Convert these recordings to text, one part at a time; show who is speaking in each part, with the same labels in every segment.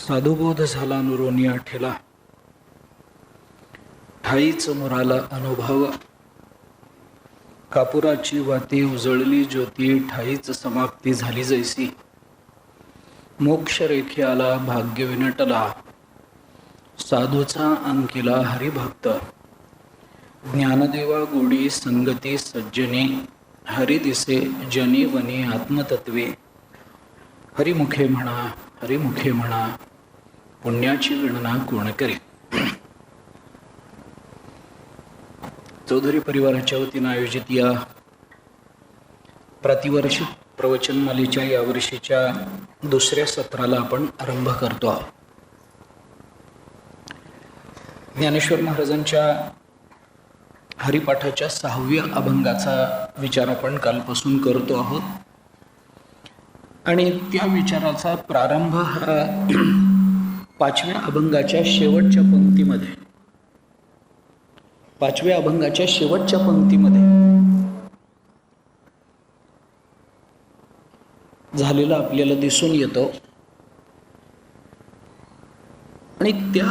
Speaker 1: साधुबोध झाला नुरोनी आठेला, ठाईच मुराला अनुभव. कापुराची वाती उजळली ज्योती, ठाईच समाप्ती झाली जैसी. मोक्ष रेखे आला भाग्य विनटला, साधूचा अंकिला हरिभक्त. ज्ञानदेवा गोडी संगती सज्जनी, हरि दिसे जनी वनी आत्मतत्वे. हरिमुखे म्हणा हरिमुखे म्हणा, पुण्याची गणना कोण करी. चौधरी परिवाराच्या वतीनं आयोजित या प्रतिवर्षिक प्रवचनमालेच्या यावर्षीच्या दुसऱ्या सत्राला आपण आरंभ करतो आहोत. ज्ञानेश्वर महाराजांच्या हरिपाठाच्या 6व्या अभंगाचा विचार आपण कालपासून करतो आहोत आणि त्या विचाराचा प्रारंभ हा 5व्या अभंगाच्या शेवटच्या पंक्तीमध्ये 5व्या अभंगाच्या शेवटच्या पंक्तीमध्ये झालेला आपल्याला दिसून येतो. आणि त्या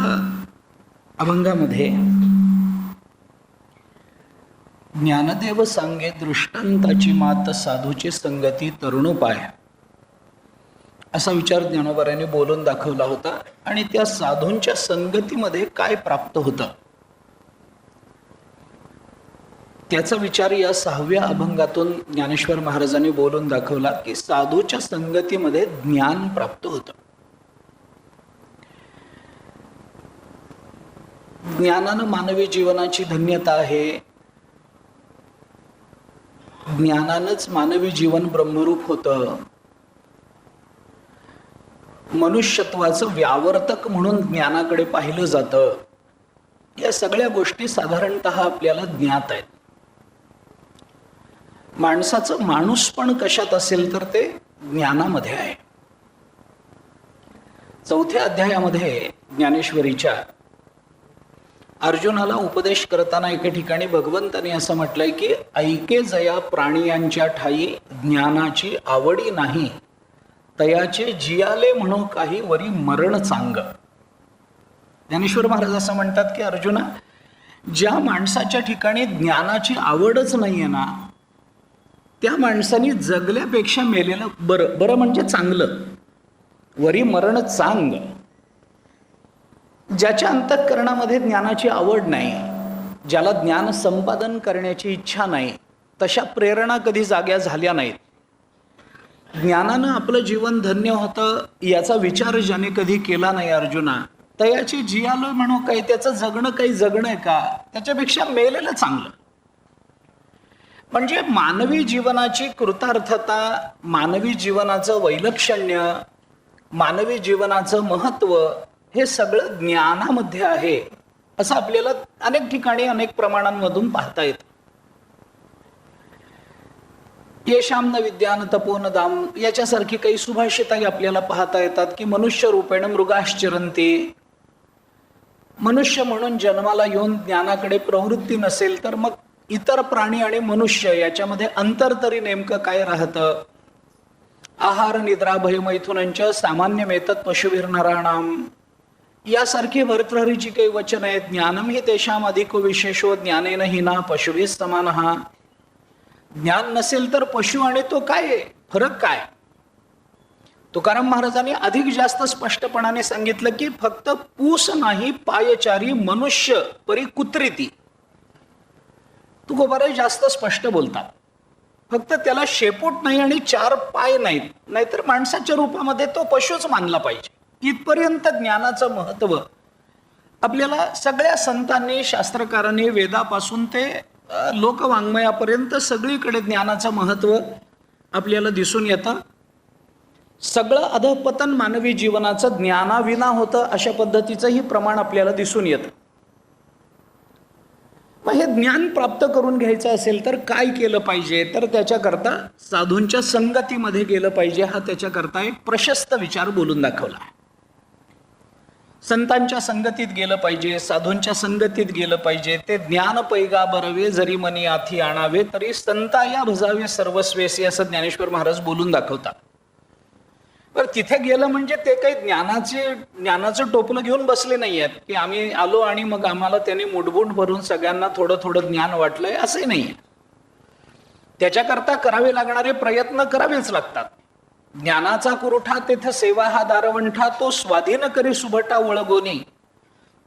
Speaker 1: अभंगामध्ये ज्ञानदेव सांगे दृष्टांताची मात, साधूची संगती तरुणोपाय, असा विचार ज्ञानोबारांनी बोलून दाखवला होता. आणि त्या साधूंच्या संगतीमध्ये काय प्राप्त होतं त्याचा विचार या 6व्या अभंगातून ज्ञानेश्वर महाराजांनी बोलून दाखवला की साधूच्या संगतीमध्ये ज्ञान प्राप्त होतं. ज्ञानानं मानवी जीवनाची धन्यता आहे. ज्ञानानंच मानवी जीवन ब्रह्मरूप होतं. मनुष्यत्वाचं व्यावर्तक म्हणून ज्ञानाकडे पाहिलं जातं. या सगळ्या गोष्टी साधारणतः आपल्याला ज्ञात आहेत. माणसाचं माणूस पण कशात असेल तर ते ज्ञानामध्ये आहे. 4थ्या अध्यायामध्ये ज्ञानेश्वरीच्या अर्जुनाला उपदेश करताना एके ठिकाणी भगवंताने असं म्हटलंय की ऐके जया प्राणियांच्या ठाई, ज्ञानाची आवडी नाही, तयाचे जियाले म्हणू काही वरी मरण चांग. ज्ञानेश्वर महाराज असं म्हणतात की अर्जुना, ज्या माणसाच्या ठिकाणी ज्ञानाची आवडच नाहीये ना, त्या माणसाने जगल्यापेक्षा मेलेलं बरं. बरं म्हणजे चांगलं, वरी मरण चांग. ज्याच्या अंतःकरणामध्ये ज्ञानाची आवड नाही, ज्याला ज्ञान संपादन करण्याची इच्छा नाही, तशा प्रेरणा कधी जाग्या झाल्या नाहीत. ज्ञानानं आपलं जीवन धन्य होतं याचा विचार ज्याने कधी केला नाही अर्जुना, तयाची जियालं म्हणू काही, त्याचं जगणं काही जगणं आहे का, त्याच्यापेक्षा मेलेलं चांगलं. म्हणजे मानवी जीवनाची कृतार्थता, मानवी जीवनाचं वैलक्षण्य, मानवी जीवनाचं महत्व हे सगळं ज्ञानामध्ये आहे, असं आपल्याला अनेक ठिकाणी अनेक प्रमाणांमधून पाहता येतं. येशाम न विद्यान तपोन दाम याच्यासारखी काही सुभाषितही आपल्याला पाहता येतात की मनुष्य रूपेण मृगाश्चरंती. मनुष्य म्हणून जन्माला येऊन ज्ञानाकडे प्रवृत्ती नसेल तर मग इतर प्राणी आणि मनुष्य याच्यामध्ये अंतर तरी नेमकं काय राहतं. आहार निद्रा भय मैथुनांच्या सामान्य मेतत पशुभिर्नराणाम यासारखी भर्तृहरीची काही वचन आहेत. ज्ञानम ही तेषाम अधिक विशेषो ज्ञानेन हिना पशुभिः समानः. ज्ञान नसेल तर पशु आणि तो काय आहे, फरक काय. तुकाराम महाराजांनी अधिक जास्त स्पष्टपणाने सांगितलं की फक्त पूस नाही पायचारी मनुष्य परी कुत्रिती. तुकोबाराय जास्त स्पष्ट बोलतात. फक्त त्याला शेपूट नाही आणि 4 पाय नाहीत, नाहीतर माणसाच्या रूपामध्ये तो पशुच मानला पाहिजे. इथपर्यंत ज्ञानाचं महत्व आपल्याला सगळ्या संतांनी, शास्त्रकारांनी, वेदापासून ते लोकवाङ्मयापर्यंत सगळीकडे ज्ञानाचं महत्व आपल्याला दिसून येतं. सगळं अधःपतन मानवी जीवनाचं ज्ञानाविना होतं अशा पद्धतीचंही प्रमाण आपल्याला दिसून येतं. मग हे ज्ञान प्राप्त करून घ्यायचं असेल तर काय केलं पाहिजे, तर त्याच्याकरता साधूंच्या संगतीमध्ये गेलं पाहिजे. हा त्याच्याकरता एक प्रशस्त विचार बोलून दाखवला. संतांच्या संगतीत गेलं पाहिजे, साधूंच्या संगतीत गेलं पाहिजे. ते ज्ञान पैगा बरवे जरी मनी आथी आणावे, तरी संता या भजावे सर्वस्वेसी, असं ज्ञानेश्वर महाराज बोलून दाखवतात. तर तिथे गेलं म्हणजे ते काही ज्ञानाचं टोपलं घेऊन बसले नाही आहेत की आम्ही आलो आणि मग आम्हाला त्यांनी मुठभूट भरून सगळ्यांना थोडं थोडं ज्ञान वाटलंय, असंही नाहीये. त्याच्याकरता करावे लागणारे प्रयत्न करावेच लागतात. ज्ञानाचा कुरुठा तेथे सेवा हा दारवंठा, तो स्वाधीन करी सुभटा वळगोनी,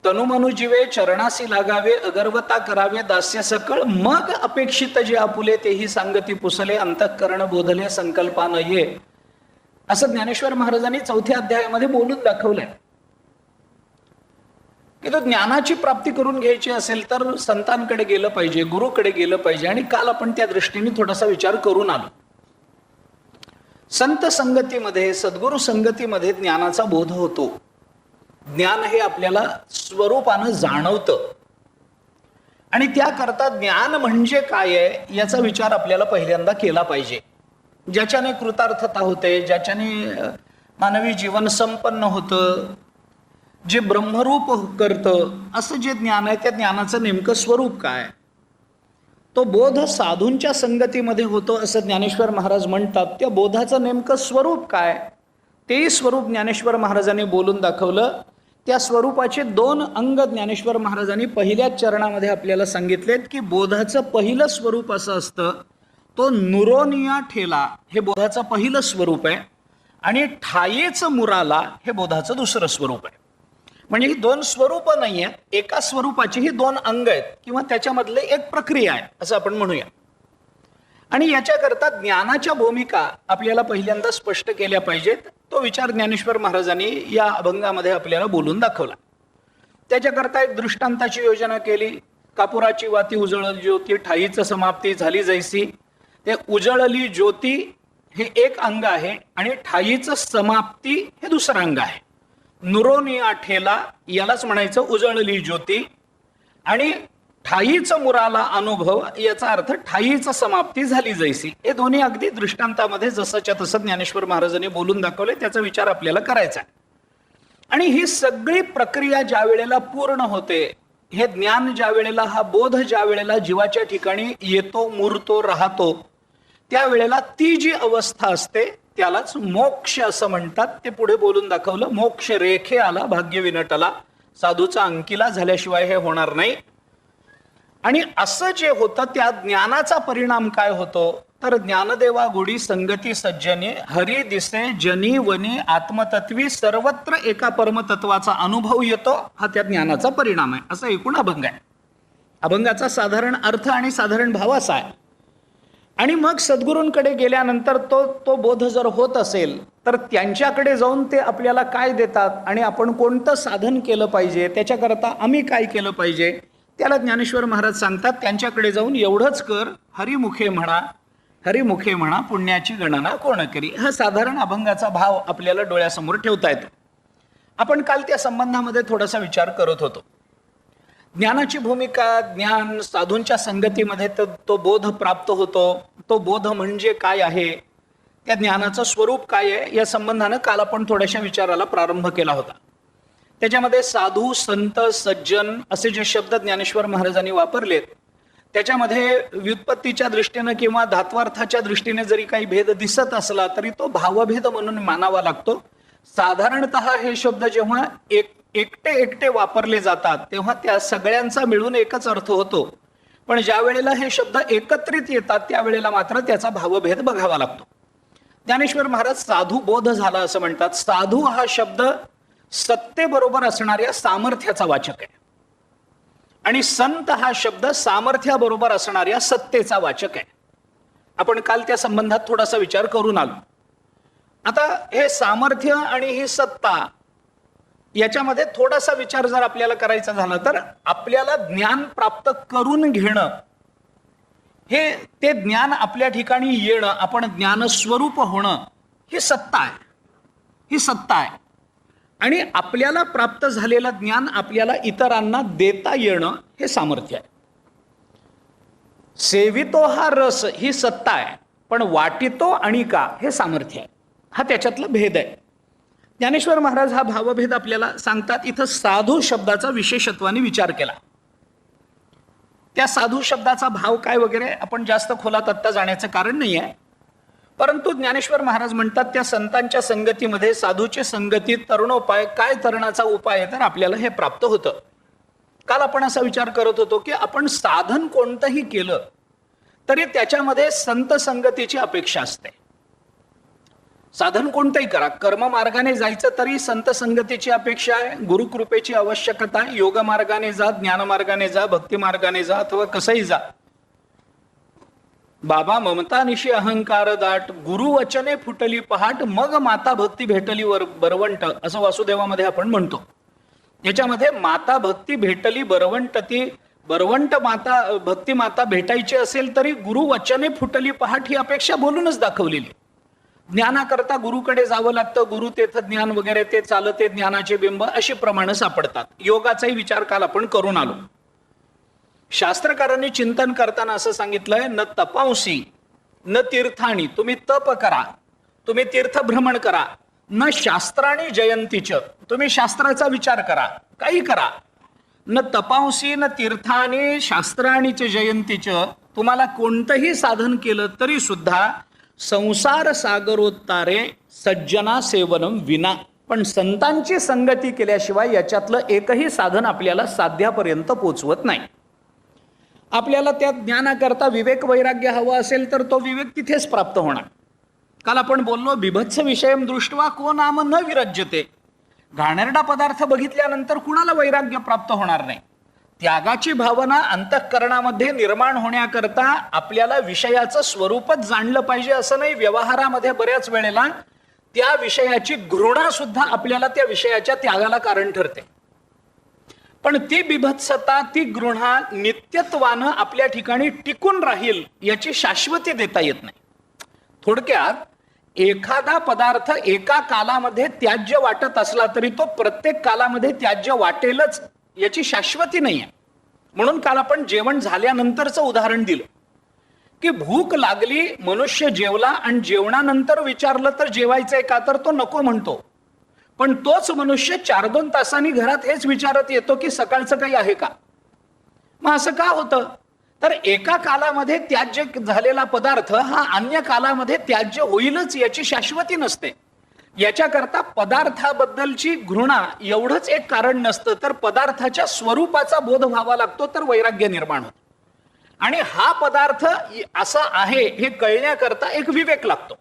Speaker 1: तनुमनु जीवे चरणासी लागावे, अगर्वता करावे दास्य सकळ, मग अपेक्षित जे आपुले तेही सांगती पुसले, अंतःकरण बोधले संकल्पा न ये, असं ज्ञानेश्वर महाराजांनी 4थ्या अध्यायामध्ये बोलून दाखवलंय. की तो ज्ञानाची प्राप्ती करून घ्यायची असेल तर संतांकडे गेलं पाहिजे, गुरुकडे गेलं पाहिजे. आणि काल आपण त्या दृष्टीने थोडासा विचार करून आलो. संत संगतीमध्ये, सद्गुरु संगतीमध्ये ज्ञानाचा बोध होतो. ज्ञान हे आपल्याला स्वरूपानं जाणवतं आणि त्याकरता ज्ञान म्हणजे काय आहे याचा विचार आपल्याला पहिल्यांदा केला पाहिजे. ज्याच्याने कृतार्थता होते, ज्याच्याने मानवी जीवन संपन्न होतं, जे ब्रह्मरूप करतं, असं जे ज्ञान आहे त्या ज्ञानाचं नेमकं स्वरूप काय, तो बोध साधूंच्या संगतीमध्ये होतो असं ज्ञानेश्वर महाराज म्हणतात. त्या बोधाचं नेमकं स्वरूप काय, तेही स्वरूप ज्ञानेश्वर महाराजांनी बोलून दाखवलं. त्या स्वरूपाचे 2 अंग ज्ञानेश्वर महाराजांनी पहिल्याच चरणामध्ये आपल्याला सांगितलेत की बोधाचं पहिलं स्वरूप असं असतं, तो नुरोनिया ठेला हे बोधाचं पहिलं स्वरूप आहे आणि ठायेचं मुराला हे बोधाचं दुसरं स्वरूप आहे. म्हणजे ही 2 स्वरूप नाही आहेत, एका स्वरूपाची ही 2 अंग आहेत किंवा त्याच्यामधले एक प्रक्रिया आहे असं आपण म्हणूया. आणि याच्याकरता ज्ञानाच्या भूमिका आपल्याला पहिल्यांदा स्पष्ट केल्या पाहिजेत. तो विचार ज्ञानेश्वर महाराजांनी या अभंगामध्ये आपल्याला बोलून दाखवला. त्याच्याकरता एक दृष्टांताची योजना केली. कापुराची वाती उजळली ज्योती, ठाईचं समाप्ती झाली जैसी. ते उजळली ज्योती हे एक अंग आहे आणि ठाईचं समाप्ती हे दुसरं अंग आहे. नुरोनिया ठेला यालाच म्हणायचं उजळली ज्योती, आणि ठाईचं मुराला अनुभव याचा अर्थ ठाईचं समाप्ती झाली जैसी. हे दोन्ही अगदी दृष्टांतामध्ये जसंच्या तसं ज्ञानेश्वर महाराजांनी बोलून दाखवले. त्याचा विचार आपल्याला करायचा आहे. आणि ही सगळी प्रक्रिया ज्या वेळेला पूर्ण होते, हे ज्ञान ज्या वेळेला, हा बोध ज्या वेळेला जीवाच्या ठिकाणी येतो, मुरतो, राहतो, त्यावेळेला ती जी अवस्था असते त्यालाच मोक्ष असं म्हणतात. ते पुढे बोलून दाखवलं. मोक्ष रेखे आला भाग्य विनटला, साधूचा अंकिला झाल्याशिवाय हे होणार नाही. आणि असं जे होतं त्या ज्ञानाचा परिणाम काय होतो तर ज्ञानदेवा गुढी संगती सज्जनी, हरी दिसे जनी वनी आत्मतत्वी, सर्वत्र एका परमतत्वाचा अनुभव येतो. हा त्या ज्ञानाचा परिणाम आहे. असं एकूण अभंग आहे. अभंगाचा साधारण अर्थ आणि साधारण भाव असा आहे. आणि मग सद्गुरूंकडे गेल्यानंतर तो बोध जर होत असेल तर त्यांच्याकडे जाऊन ते आपल्याला काय देतात आणि आपण कोणतं साधन केलं पाहिजे, त्याच्याकरता आम्ही काय केलं पाहिजे, त्याला ज्ञानेश्वर महाराज सांगतात. त्यांच्याकडे जाऊन एवढंच कर, हरिमुखे म्हणा, हरिमुखे म्हणा, पुण्याची गणना कोण करी. हा साधारण अभंगाचा भाव आपल्याला डोळ्यासमोर ठेवता येतो. आपण काल त्या संबंधामध्ये थोडासा विचार करत होतो. ज्ञानाची भूमिका, ज्ञान साधूंच्या संगतीमध्ये तो बोध प्राप्त होतो. तो बोध म्हणजे काय आहे, त्या ज्ञानाचं स्वरूप काय आहे, या संबंधानं काल आपण थोड्याशा विचाराला प्रारंभ केला होता. त्याच्यामध्ये साधू, संत, सज्जन असे जे शब्द ज्ञानेश्वर महाराजांनी वापरलेत, त्याच्यामध्ये व्युत्पत्तीच्या दृष्टीने किंवा धात्वार्थाच्या दृष्टीने जरी काही भेद दिसत असला तरी तो भावभेद म्हणून मानावा लागतो. साधारणतः हे शब्द जेव्हा एकटे एकटे वापरले जातात तेव्हा त्या सगळ्यांचा मिळून एकच अर्थ होतो. पण ज्या वेळेला हे शब्द एकत्रित येतात त्यावेळेला मात्र त्याचा भावभेद बघावा लागतो. ज्ञानेश्वर महाराज साधू बोध झाला असं म्हणतात. साधू हा शब्द सत्तेबरोबर असणाऱ्या सामर्थ्याचा वाचक आहे आणि संत हा शब्द सामर्थ्याबरोबर असणाऱ्या सत्तेचा वाचक आहे. आपण काल त्या संबंधात थोडासा विचार करून आलो. आता हे सामर्थ्य आणि ही सत्ता याच्यामध्ये थोडासा विचार जर आपल्याला करायचा झाला तर आपल्याला ज्ञान प्राप्त करून घेणं, हे ते ज्ञान आपल्या ठिकाणी येणं, आपण ज्ञानस्वरूप होणं, ही सत्ता आहे. ही सत्ता आहे. आणि आपल्याला प्राप्त झालेलं ज्ञान आपल्याला इतरांना देता येणं हे सामर्थ्य आहे. सेवितो हा रस ही सत्ता आहे, पण वाटितो आणि का हे सामर्थ्य आहे. हा त्याच्यातला भेद आहे. ज्ञानेश्वर महाराज हा भावभेद आपल्याला सांगतात. इथं साधू शब्दाचा विशेषत्वाने विचार केला. त्या साधू शब्दाचा भाव काय वगैरे आपण जास्त खोलात आत्ता जाण्याचं कारण नाही आहे. परंतु ज्ञानेश्वर महाराज म्हणतात त्या संतांच्या संगतीमध्ये, साधूची संगती तरुणोपाय, काय तरुणाचा उपाय, तर आपल्याला हे प्राप्त होतं. काल आपण असा विचार करत होतो की आपण साधन कोणतंही केलं तरी त्याच्यामध्ये संत संगतीची अपेक्षा असते. साधन कोणतंही करा, कर्म मार्गाने जायचं तरी संत संगतीची अपेक्षा आहे, गुरुकृपेची आवश्यकता आहे. योग मार्गाने जा, ज्ञान मार्गाने जा, भक्ती मार्गाने जा, अथवा कसंही जा. बाबा ममता निशी अहंकार दाट, गुरु वचने फुटली पहाट, मग माता भक्ती भेटली बरवंट, असं वासुदेवामध्ये आपण म्हणतो. याच्यामध्ये माता भक्ती भेटली बरवंट, ती बरवंट माता भक्ती माता भेटायची असेल तरी गुरु वचने फुटली पहाट ही अपेक्षा बोलूनच दाखवलेली. ज्ञानाकरता गुरुकडे जावं लागतं, गुरु तेथ ज्ञान वगैरे ते चालते ज्ञानाचे बिंब अशी प्रमाण सापडतात. योगाचाही विचार काल आपण करून आलो. शास्त्रकारांनी चिंतन करताना असं सांगितलंय, न तपांसी न तीर्थानी, तुम्ही तप करा, तुम्ही तीर्थभ्रमण करा, न शास्त्राणी जयंतीच, तुम्ही शास्त्राचा विचार करा, काही करा. न तपांसी न तीर्थानी शास्त्राणीच जयंतीच, तुम्हाला कोणतंही साधन केलं तरी सुद्धा संसार सागरोत्तारे सज्जना सेवनम विना, पण संतांची संगती केल्याशिवाय याच्यातलं एकही साधन आपल्याला साध्यापर्यंत पोचवत नाही. आपल्याला त्या ज्ञानाकरता विवेक वैराग्य हवं असेल तर तो विवेक तिथेच प्राप्त होणार. काल आपण बोललो, बिभत्स विषयम दृष्ट्वा को नाम न विरज्यते, घाणेरडा पदार्थ बघितल्यानंतर कुणाला वैराग्य प्राप्त होणार नाही. त्यागाची भावना अंतःकरणामध्ये निर्माण होण्याकरता आपल्याला विषयाचं स्वरूपच जाणलं पाहिजे असं नाही. व्यवहारामध्ये बऱ्याच वेळेला त्या विषयाची घृणा सुद्धा आपल्याला त्या विषयाच्या त्यागाला कारण ठरते. पण ती बिभत्सता, ती घृणा नित्यत्वानं आपल्या ठिकाणी टिकून राहील याची शाश्वती देता येत नाही. थोडक्यात, एखादा पदार्थ एका कालामध्ये त्याज्य वाटत असला तरी तो प्रत्येक कालामध्ये त्याज्य वाटेलच याची शाश्वती नाही आहे. म्हणून काल आपण जेवण झाल्यानंतरचं उदाहरण दिलं की भूक लागली, मनुष्य जेवला आणि जेवणानंतर विचारलं तर जेवायचंय का, तर तो नको म्हणतो. पण तोच मनुष्य 4-2 तासांनी घरात हेच विचारत येतो की सकाळचं काही आहे का. मग असं का होतं, तर एका कालामध्ये त्याज्य झालेला पदार्थ हा अन्य कालामध्ये त्याज्य होईलच याची शाश्वती नसते. याच्याकरता पदार्थाबद्दलची घृणा एवढंच एक कारण नसतं, तर पदार्थाच्या स्वरूपाचा बोध व्हावा लागतो, तर वैराग्य निर्माण होतं. आणि हा पदार्थ असा आहे हे कळण्याकरता एक विवेक लागतो.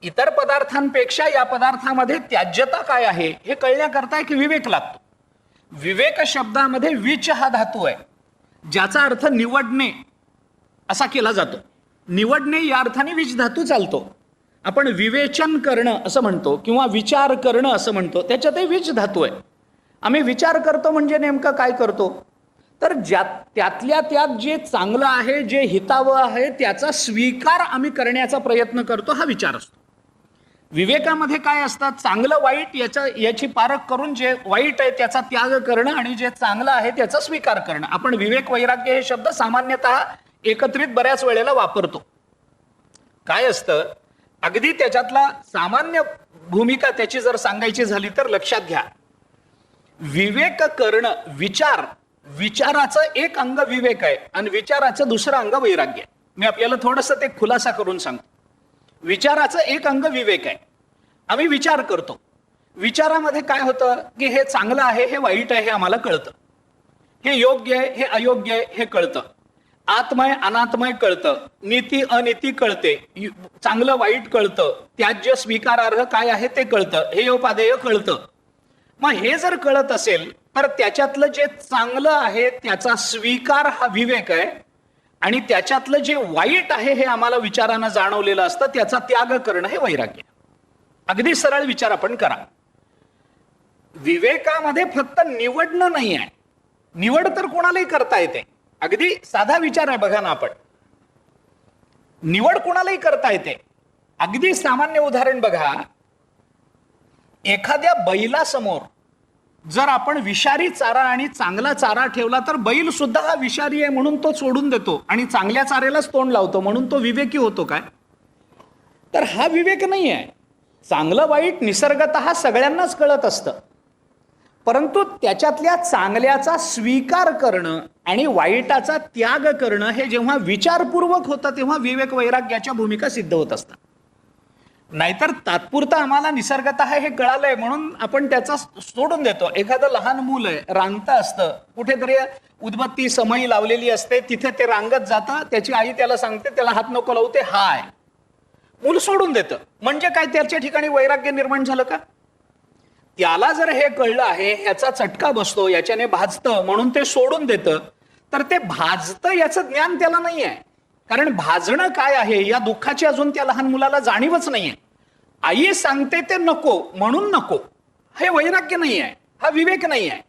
Speaker 1: इतर पदार्थांपेक्षा या पदार्थामध्ये त्याज्यता काय आहे हे कळण्याकरता एक विवेक लागतो. विवेक शब्दामध्ये विच हा धातू आहे, ज्याचा अर्थ निवडणे असा केला जातो. निवडणे या अर्थाने विच धातू चालतो. आपण विवेचन करणं असं म्हणतो किंवा विचार करणं असं म्हणतो, त्याच्यातही विच धातू आहे. आम्ही विचार करतो म्हणजे नेमकं काय करतो, तर त्यातल्या त्यात जे चांगलं आहे, जे हितावं आहे त्याचा स्वीकार आम्ही करण्याचा प्रयत्न करतो, हा विचार असतो. विवेकामध्ये काय असतात, चांगलं वाईट याची पारख करून जे वाईट आहे त्याचा त्याग करणं आणि जे चांगलं आहे त्याचा स्वीकार करणं. आपण विवेक वैराग्य हे शब्द सामान्यतः एकत्रित बऱ्याच वेळेला वापरतो. काय असतं, अगदी त्याच्यातला सामान्य भूमिका त्याची जर सांगायची झाली तर लक्षात घ्या, विवेक करणं, विचाराचं एक अंग विवेक आहे आणि विचाराचं दुसरं अंग वैराग्य आहे. मी आपल्याला थोडंसं ते खुलासा करून सांगतो. विचाराचं एक अंग विवेक आहे. आम्ही विचार करतो, विचारामध्ये काय होतं की हे चांगलं आहे, हे वाईट आहे हे आम्हाला कळतं, हे योग्य आहे, हे अयोग्य आहे हे कळतं, आत्मय अनात्मय कळतं, नीती अनिती कळते, चांगलं वाईट कळतं, त्याज्य स्वीकारार्ह काय आहे ते कळतं, हे उपादेय कळतं. मग हे जर कळत असेल तर त्याच्यातलं जे चांगलं आहे त्याचा स्वीकार हा विवेक आहे आणि त्याच्यातलं जे वाईट आहे हे आम्हाला विचारानं जाणवलेलं असतं त्याचा त्याग करणं हे वैराग्य. अगदी सरळ विचार आपण करा. विवेकामध्ये फक्त निवडणं नाही आहे, निवड तर कोणालाही करता येते. अगदी साधा विचार आहे बघा ना, आपण निवड कोणालाही करता येते. अगदी सामान्य उदाहरण बघा, एखाद्या बैलासमोर जर आपण विषारी चारा आणि चांगला चारा ठेवला तर बैल सुद्धा हा विषारी आहे म्हणून तो सोडून देतो आणि चांगल्या चाऱ्यालाच तोंड लावतो, म्हणून तो विवेकी होतो काय, तर हा विवेक नाही आहे. चांगलं वाईट निसर्गतः सगळ्यांनाच कळत असतं, परंतु त्याच्यातल्या चांगल्याचा स्वीकार करणं आणि वाईटाचा त्याग करणं हे जेव्हा विचारपूर्वक होतं तेव्हा विवेक वैराग्याच्या भूमिका सिद्ध होत असतात. नाहीतर तात्पुरतं आम्हाला निसर्गतः हे कळालंय म्हणून आपण त्याचा सोडून देतो. एखादं लहान मूल आहे, रांगतं असतं, कुठेतरी उदबत्ती समई लावलेली असते, तिथे ते रांगत जातं, त्याची आई त्याला सांगते त्याला हात नको लावू, ते हाय, मूल सोडून देतं. म्हणजे काय, त्याच्या ठिकाणी वैराग्य निर्माण झालं का? त्याला जर हे कळलं आहे, ह्याचा चटका बसतो, याच्याने भाजतं म्हणून ते सोडून देतं, तर ते भाजतं याचं ज्ञान त्याला नाही आहे. कारण भाजणं काय आहे या दुःखाची अजून त्या लहान मुलाला जाणीवच नाहीये. आई सांगते ते नको म्हणून नको, हे वैराग्य नाही आहे, हा विवेक नाही आहे.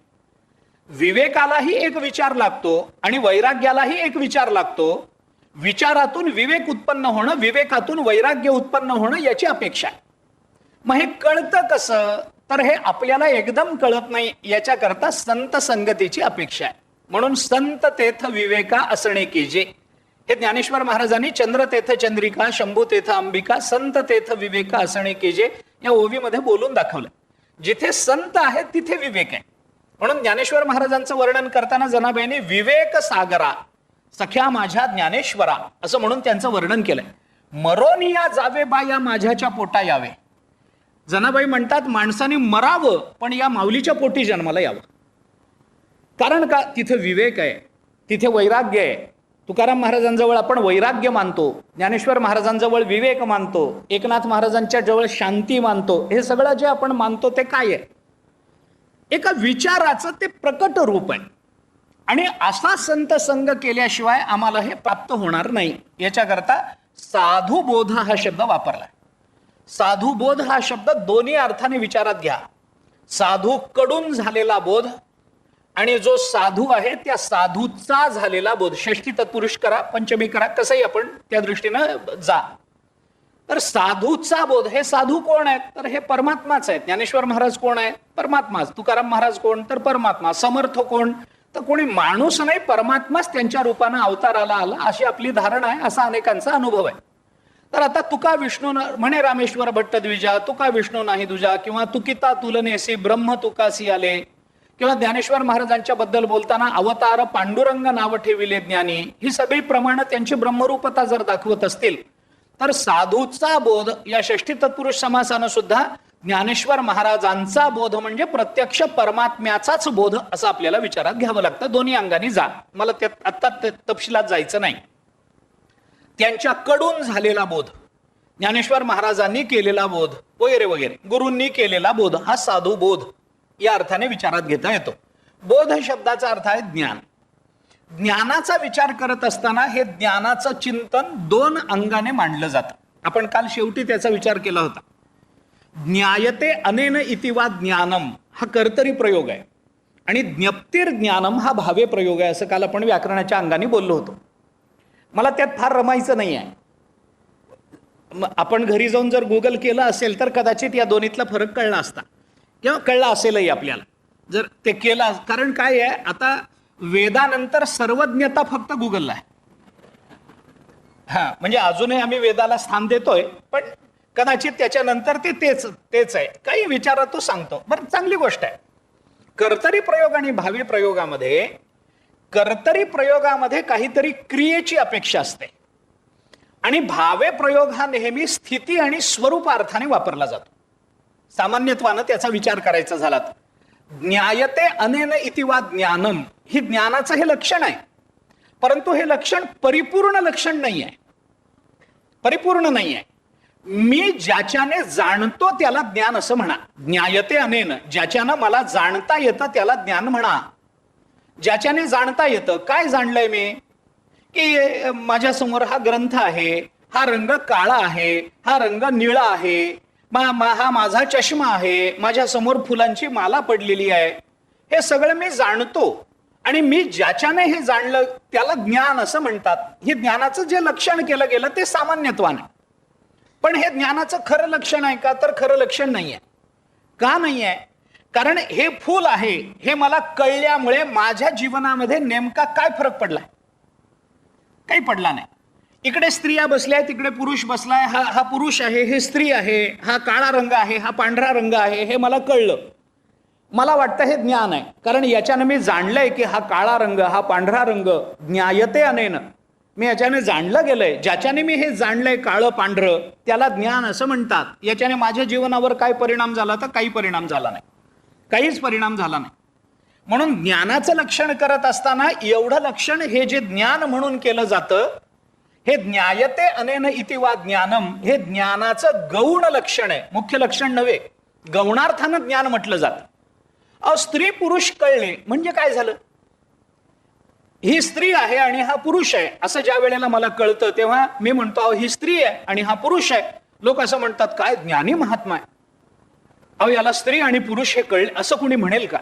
Speaker 1: विवेकालाही एक विचार लागतो आणि वैराग्यालाही एक विचार लागतो. विचारातून विवेक उत्पन्न होणं, विवेकातून वैराग्य उत्पन्न होणं याची अपेक्षा आहे. मग हे कळतं कसं, तर हे आपल्याला एकदम कळत नाही, याच्याकरता संत संगतीची अपेक्षा आहे. म्हणून संत तेथ विवेका असणे कीजे, हे ज्ञानेश्वर महाराजांनी चंद्र तेथ चंद्रिका, शंभू तेथ अंबिका, संत तेथ विवेका असणे कीजे या ओवीमध्ये बोलून दाखवलं. जिथे संत आहे तिथे विवेक आहे. म्हणून ज्ञानेश्वर महाराजांचं वर्णन करताना जनाबाईंनी विवेक सागरा सख्या माझ्या ज्ञानेश्वरा असं म्हणून त्यांचं वर्णन केलंय. मरोनिया जावे बा या माझ्याच्या पोटा यावे. जनाबाई म्हणतात माणसाने मरावं पण या माऊलीच्या पोटी जन्माला यावं. कारण का, तिथे विवेक आहे, तिथे वैराग्य आहे. तुकाराम महाराजांजवळ आपण वैराग्य मानतो, ज्ञानेश्वर महाराजांजवळ विवेक मानतो, एकनाथ महाराजांच्या जवळ शांती मानतो. हे सगळं जे आपण मानतो ते काय आहे, एका विचाराचं ते प्रकट रूप आहे. आणि असा संत संग केल्याशिवाय आम्हाला हे प्राप्त होणार नाही. याच्याकरता साधुबोध हा शब्द वापरलाय. साधुबोध हा शब्द दोन्ही अर्थाने विचारात घ्या. साधू कडून झालेला बोध आणि जो साधू आहे त्या साधूचा झालेला बोध. षष्ठी तत्पुरुष करा, पंचमी करा, कसंही आपण त्या दृष्टीनं जा. तर साधूचा बोध, हे साधू कोण आहेत, तर हे परमात्माच आहेत. ज्ञानेश्वर महाराज कोण आहे, परमात्माच. तुकाराम महाराज कोण, तर परमात्मा. समर्थ कोण, तर कोणी माणूस नाही, परमात्माच त्यांच्या रूपानं अवताराला आला, अशी आपली धारणा आहे, असा अनेकांचा अनुभव आहे. तर आता तुका विष्णू म्हणे रामेश्वर भट्ट द्विजा, तुका विष्णू नाही दुजा, किंवा तुकिता तुलनेसी ब्रह्म तुकासी आले, किंवा ज्ञानेश्वर महाराजांच्या बद्दल बोलताना अवतार पांडुरंग नाव ठेविले ज्ञानी, ही सगळी प्रमाण त्यांची ब्रह्मरूपता जर दाखवत असतील, तर साधूचा बोध या षष्ठी तत्पुरुष समासानं सुद्धा ज्ञानेश्वर महाराजांचा बोध म्हणजे प्रत्यक्ष परमात्म्याचाच बोध असं आपल्याला विचारात घ्यावं लागतं. दोन्ही अंगाने जा, मला त्यात आत्ता तपशिलात जायचं नाही. त्यांच्याकडून झालेला बोध, ज्ञानेश्वर महाराजांनी केलेला बोध वगैरे वगैरे, गुरूंनी केलेला बोध, हा साधू बोध या अर्थाने विचारात घेता येतो. बोध शब्दाचा अर्थ आहे ज्ञान. ज्ञानाचा विचार करत असताना हे ज्ञानाचं चिंतन दोन अंगाने मांडलं जातं. आपण काल शेवटी त्याचा विचार केला होता. ज्ञायते अनेन इति वा ज्ञानम हा कर्तरी प्रयोग आहे आणि ज्ञप्तिर ज्ञानम हा भावे प्रयोग आहे, असं काल आपण व्याकरणाच्या अंगाने बोललो होतो. मला त्यात फार रमायचं नाही आहे. आपण घरी जाऊन जर गुगल केलं असेल तर कदाचित या दोन्हीतला फरक कळला असता किंवा कळला असेलही आपल्याला जर ते केलं. कारण काय आहे, आता वेदानंतर सर्वज्ञता फक्त गुगलला आहे. म्हणजे अजूनही आम्ही वेदाला स्थान देतोय, पण कदाचित त्याच्यानंतर ते तेच आहे. काही विचारात तो सांगतो. बरं, चांगली गोष्ट आहे. कर्तरी प्रयोग आणि भावी प्रयोगामध्ये, कर्तरी प्रयोगामध्ये काहीतरी क्रियेची अपेक्षा असते आणि भावे प्रयोग हा नेहमी स्थिती आणि स्वरूप अर्थाने वापरला जातो. सामान्यत्वानं त्याचा विचार करायचा झाला तर ज्ञायते अनेन इति वा ज्ञानम ही ज्ञानाचं हे लक्षण आहे, परंतु हे लक्षण परिपूर्ण लक्षण नाही आहे. परिपूर्ण नाही आहे. मी ज्याच्याने जाणतो त्याला ज्ञान असं म्हणा. ज्ञायते अनेन, ज्याच्यानं मला जाणता येतं त्याला ज्ञान म्हणा. ज्याच्याने जाणता येतं, काय जाणलंय मी, की माझ्यासमोर हा ग्रंथ आहे, हा रंग काळा आहे, हा रंग निळा आहे, हा माझा चष्मा आहे, माझ्या समोर फुलांची माला पडलेली आहे, हे सगळं मी जाणतो. आणि मी ज्याच्याने हे जाणलं त्याला ज्ञान असं म्हणतात. हे ज्ञानाचं जे लक्षण केलं गेलं ते सामान्यत्वाने, पण हे ज्ञानाचं खरं लक्षण आहे का, तर खरं लक्षण नाहीये. का नाहीये? कारण हे फूल आहे हे मला कळल्यामुळे माझ्या जीवनामध्ये नेमका काय फरक पडलाय, काही पडला नाही. इकडे स्त्रिया बसल्या, तिकडे पुरुष बसलाय, हा पुरुष आहे, हे स्त्री आहे, हा काळा रंग आहे, हा पांढरा रंग आहे, हे मला कळलं. मला वाटतं हे ज्ञान आहे, कारण याच्यानं मी जाणलंय की हा काळा रंग, हा पांढरा रंग ज्ञायते अनेन, मी याच्याने जाणलं गेलंय, ज्याच्याने मी हे जाणलंय काळं पांढरं, त्याला ज्ञान असं म्हणतात. याच्याने माझ्या जीवनावर काय परिणाम झाला? तर काही परिणाम झाला नाही, काहीच परिणाम झाला नाही. म्हणून ज्ञानाचं लक्षण करत असताना एवढं लक्षण हे जे ज्ञान म्हणून केलं जातं, हे ज्ञायते अनेन इति वा ज्ञानम, हे ज्ञानाचं गौण लक्षण आहे, मुख्य लक्षण नव्हे. गौणार्थानं ज्ञान म्हटलं जातं. स्त्री पुरुष कळले म्हणजे काय झालं? ही स्त्री आहे आणि हा पुरुष आहे असं ज्या वेळेला मला कळतं, तेव्हा मी म्हणतो ही स्त्री आहे आणि हा पुरुष आहे. लोक असं म्हणतात, काय ज्ञानी महात्मा आहे, याला स्त्री आणि पुरुष हे कळले, असं कोणी म्हणेल का?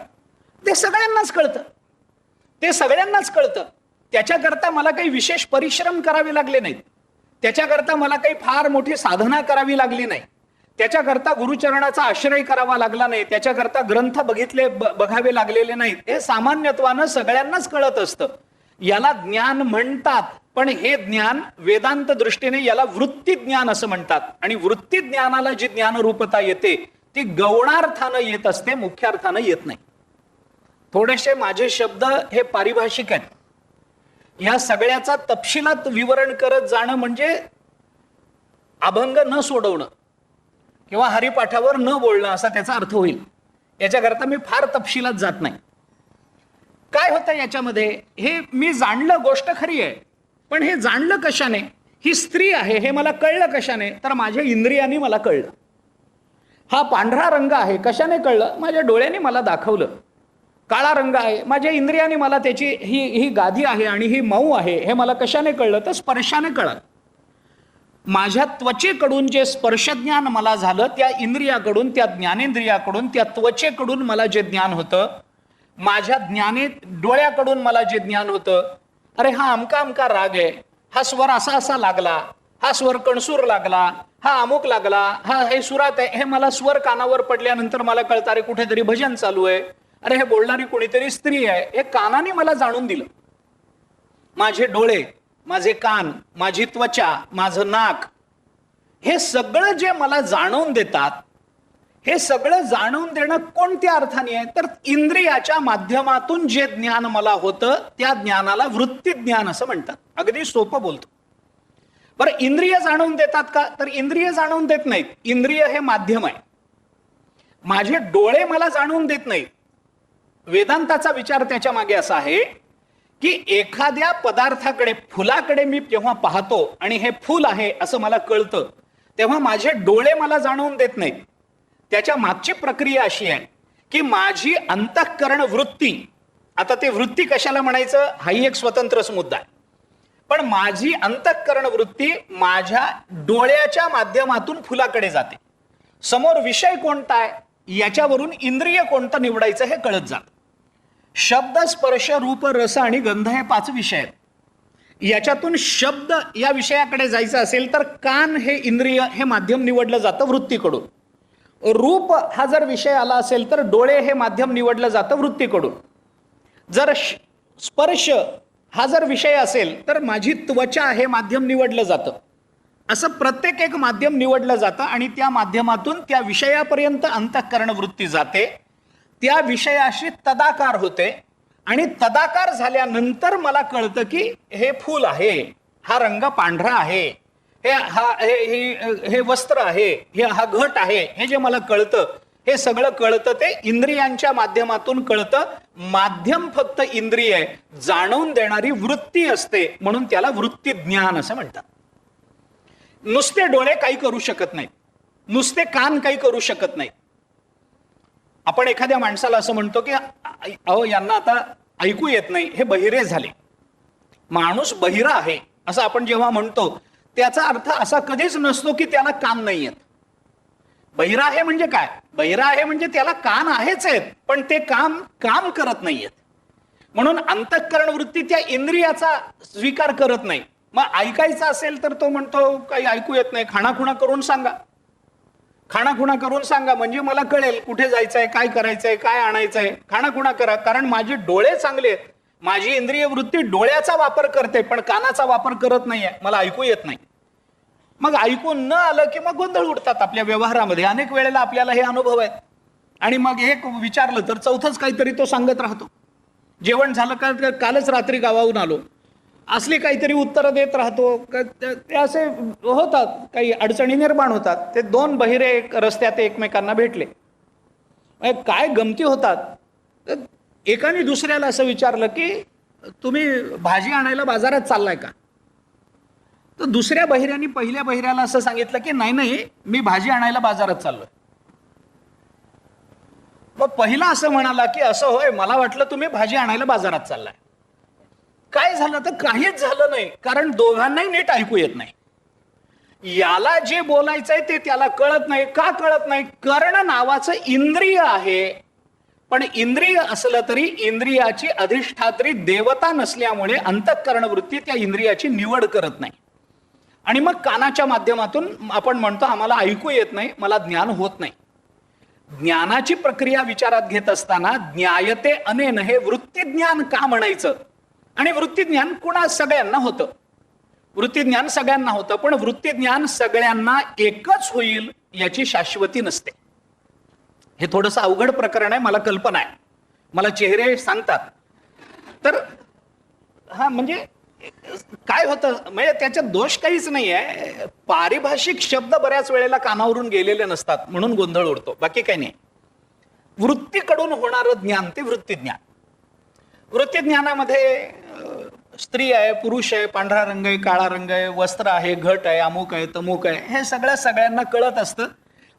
Speaker 1: ते सगळ्यांनाच कळतं, ते सगळ्यांनाच कळतं. त्याच्याकरता मला काही विशेष परिश्रम करावे लागले नाहीत, त्याच्याकरता मला काही फार मोठी साधना करावी लागली नाही, त्याच्याकरता गुरुचरणाचा आश्रय करावा लागला नाही, त्याच्याकरता ग्रंथ बघावे लागलेले नाहीत. हे सामान्यत्वानं सगळ्यांनाच कळत असतं. याला ज्ञान म्हणतात, पण हे ज्ञान वेदांत दृष्टीने याला वृत्ती ज्ञान असं म्हणतात. आणि वृत्ती ज्ञानाला जी ज्ञानरूपता येते ती गौणार्थानं येत असते, मुख्यार्थानं येत नाही. थोडेसे माझे शब्द हे पारिभाषिक आहेत. या सगळ्याचा तपशिलात विवरण करत जाणं म्हणजे अभंग न सोडवणं किंवा हरिपाठावर न बोलणं असा त्याचा अर्थ होईल. याच्याकरता मी फार तपशिलात जात नाही. काय होतं याच्यामध्ये? हे मी जाणलं, गोष्ट खरी आहे, पण हे जाणलं कशाने? ही स्त्री आहे हे मला कळलं कशाने? तर माझ्या इंद्रियांनी मला कळलं. हा पांढरा रंग आहे कशाने कळलं? माझ्या डोळ्यांनी मला दाखवलं. काळा रंग आहे, माझ्या इंद्रियांनी मला त्याची ही गादी आहे आणि ही मऊ आहे हे मला कशाने कळलं? तर स्पर्शाने कळलं. माझ्या त्वचेकडून जे स्पर्शज्ञान मला झालं, त्या इंद्रियाकडून, त्या ज्ञानेंद्रियाकडून, त्या त्वचेकडून मला जे ज्ञान होतं, माझ्या डोळ्याकडून मला जे ज्ञान होतं, अरे हा अमका अमका राग आहे, हा स्वर असा असा लागला, हा स्वर कणसूर लागला, हा अमुक लागला, हा हे सुरात आहे, हे मला स्वर कानावर पडल्यानंतर मला कळतं, अरे कुठेतरी भजन चालू आहे, अरे हे बोलणारी कोणीतरी स्त्री आहे. हे कानाने मला जाणून दिलं. माझे डोळे, माझे कान, माझी त्वचा, माझं नाक, हे सगळं जे मला जाणून देतात, हे सगळं जाणून देणं कोणत्या अर्थाने आहे? तर इंद्रियाच्या माध्यमातून जे ज्ञान मला होतं त्या ज्ञानाला वृत्ती ज्ञान असं म्हणतात. अगदी सोपं बोलतो. बरं, इंद्रिय जाणून देतात का? तर इंद्रिय जाणून देत नाहीत. इंद्रिय हे माध्यम आहे. माझे डोळे मला जाणून देत नाहीत. वेदांताचा विचार त्याच्या मागे असा आहे की एखाद्या पदार्थाकडे, फुलाकडे मी जेव्हा पाहतो आणि हे फुल आहे असं मला कळतं, तेव्हा माझे डोळे मला जाणवून देत नाहीत. त्याच्या मागची प्रक्रिया अशी आहे की माझी अंतःकरण वृत्ती, आता ते वृत्ती कशाला म्हणायचं हाही एक स्वतंत्रच मुद्दा आहे, पण माझी अंतःकरण वृत्ती माझ्या डोळ्याच्या माध्यमातून फुलाकडे जाते. समोर विषय कोणता आहे याच्यावरून इंद्रिय कोणतं निवडायचं हे कळत जातं. शब्द, स्पर्श, रूप, रस आणि गंध हे 5 विषय आहेत. याच्यातून शब्द या विषयाकडे जायचं असेल तर कान हे इंद्रिय हे माध्यम निवडलं जातं वृत्तीकडून. रूप हा जर विषय आला असेल तर डोळे हे माध्यम निवडलं जातं वृत्तीकडून. जर स्पर्श हा जर विषय असेल तर माझी त्वचा हे माध्यम निवडलं जातं. असं प्रत्येक एक माध्यम निवडलं जातं आणि त्या माध्यमातून त्या विषयापर्यंत अंतःकरण वृत्ती जाते. त्या विषयाशी तदाकार होते आणि तदाकार झाल्यानंतर मला कळतं की हे फूल आहे, हा रंग पांढरा आहे, हे वस्त्र आहे, हा घट आहे, हे जे मला कळतं हे सगळं कळतं ते इंद्रियांच्या माध्यमातून कळतं. माध्यम फक्त इंद्रिय आहे, जाणून देणारी वृत्ती असते, म्हणून त्याला वृत्ती ज्ञान असं म्हणतात. नुसते डोळे काही करू शकत नाहीत, नुसते कान काही करू शकत नाहीत. आपण एखाद्या माणसाला असं म्हणतो की अहो यांना आता ऐकू येत नाही, हे बहिरे झाले. माणूस बहिरा आहे असं आपण जेव्हा म्हणतो त्याचा अर्थ असा कधीच नसतो की त्याला कान नाही आहेत. बहिरा आहे म्हणजे काय? बहिरा आहे म्हणजे त्याला कान आहेच आहेत, पण ते काम करत नाहीयेत. म्हणून अंतःकरण वृत्ती त्या इंद्रियाचा स्वीकार करत नाही. मग ऐकायचं असेल तर तो म्हणतो काही ऐकू येत नाही, खाणाखुणा करून सांगा, खाणाखुणा करून सांगा म्हणजे मला कळेल कुठे जायचंय, काय करायचंय, काय आणायचंय. खाणाखुणा करा, कारण माझे डोळे चांगले आहेत, माझी इंद्रिय वृत्ती डोळ्याचा वापर करते पण कानाचा वापर करत नाहीये, मला ऐकू येत नाही. मग ऐकून न आलं की मग गोंधळ उडतात आपल्या व्यवहारामध्ये. अनेक वेळेला आपल्याला हे अनुभव आहेत. आणि मग एक विचारलं तर चौथंच काहीतरी तो सांगत राहतो. जेवण झालं का? कालच रात्री गावाहून आलो, असली काहीतरी उत्तरं देत राहतो. ते असे होतात, काही अडचणी निर्माण होतात. ते दोन बहिरे रस्त्यात एकमेकांना भेटले, काय गमती होतात. तर एकाने दुसऱ्याला असं विचारलं की तुम्ही भाजी आणायला बाजारात चाललाय का? तर दुसऱ्या बहिऱ्याने पहिल्या बहिऱ्याला असं सांगितलं की नाही नाही, मी भाजी आणायला बाजारात चाललोय. मग पहिला असं म्हणाला की असं होय, मला वाटलं तुम्ही भाजी आणायला बाजारात चाललाय. काय झालं? तर काहीच झालं नाही, कारण दोघांनाही नीट ऐकू येत नाही. याला जे बोलायचंय ते त्याला कळत नाही. का कळत नाही? कर्ण नावाचं इंद्रिय आहे, पण इंद्रिय असलं तरी इंद्रियाची अधिष्ठात्री देवता नसल्यामुळे अंतःकरण वृत्ती त्या इंद्रियाची निवड करत नाही. आणि मग कानाच्या माध्यमातून आपण म्हणतो आम्हाला ऐकू येत नाही, मला ज्ञान होत नाही. ज्ञानाची प्रक्रिया विचारात घेत असताना ज्ञायते अनेन हे वृत्तीज्ञान का म्हणायचं? आणि वृत्तीज्ञान कुणा सगळ्यांना होतं, वृत्तीज्ञान सगळ्यांना होतं, पण वृत्तीज्ञान सगळ्यांना एकच होईल याची शाश्वती नसते. हे थोडंसं अवघड प्रकरण आहे, मला कल्पना आहे, मला चेहरे सांगतात. तर हा म्हणजे काय होतं, म्हणजे त्याच्यात दोष काहीच नाही आहे. पारिभाषिक शब्द बऱ्याच वेळेला कानावरून गेलेले नसतात म्हणून गोंधळ उडतो, बाकी काही नाही. वृत्तीकडून होणारं ज्ञान ते वृत्तीज्ञान. वृत्तीज्ञानामध्ये स्त्री आहे, पुरुष आहे, पांढरा रंग आहे, काळा रंग आहे, वस्त्र आहे, घट आहे, अमुक आहे, तमुक आहे, हे सगळं सगळ्यांना कळत असतं.